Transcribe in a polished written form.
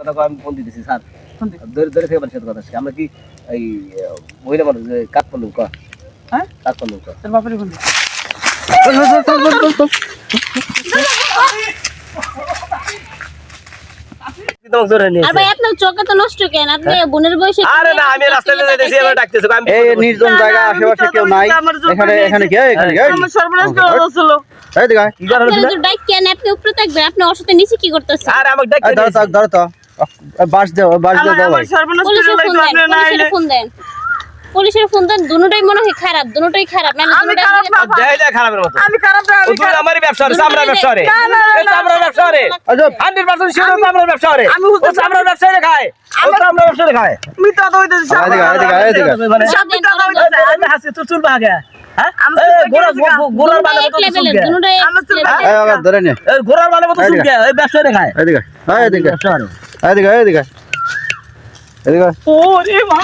কথা কয়, আমি ফোন দিতেছি স্যার ধরে ধরে থেকে সাথে কথা আমরা কি এই মহিলা মানুষ কাজ করলাম ক হ্যাঁ কাজ করলাম ক তোর বাপের ফোন দে আর ভাই আপনার চোখে তো নষ্ট কেন আপনি বোনের বয়সে আরে না আমি রাস্তায় যাইতেছি এবার ডাকতেছি আমি এই নির্জন জায়গা আশেপাশে কেউ নাই এখানে এখানে কি এখানে কি আমার সর্বনাশ করে হচ্ছিল এই দিকে কি করার আপনারা তো ডাক কেন আপনি উপরে থাকবেন আপনি ওর সাথে নিচে কি করতেছেন আরে আমাকে ডাকতে ধরো তো বাস দাও দাও ভাই সর্বনাশ করে পুলিশের ফোন লাগলো দেন আপনি না পুলিশের ফোন দেন পুলিশের ফোন দেন দুটোই মনে হয় খারাপ দুটোই খারাপ না আমি খারাপ না দেয় দেয় খারাপের মতো আমি খারাপ না ও তুই আমার ব্যবসা রে চামড়া ব্যবসা রে এই চামড়া ব্যবসা রে আচ্ছা 100% শিওর চামড়া ব্যবসা রে আমি ও চামড়া ব্যবসা রে খায় ও চামড়া ব্যবসা রে খায় মিথ্যা তো হইতেছে মানে সব মিথ্যা তো হইতেছে আমি হাসি তুই চুল ভাগে হ্যাঁ আমি গোলার বালে এক মতো চুল লেভেলের কে দুটোই আমার চুল এই বাবা ধরে নে এই গোলার বালে মতো চুল কে এই ব্যবসা রে খায় এদিকে এদিকে ব্যবসা রে এদিকে এদিকে এদিকে ওরে মা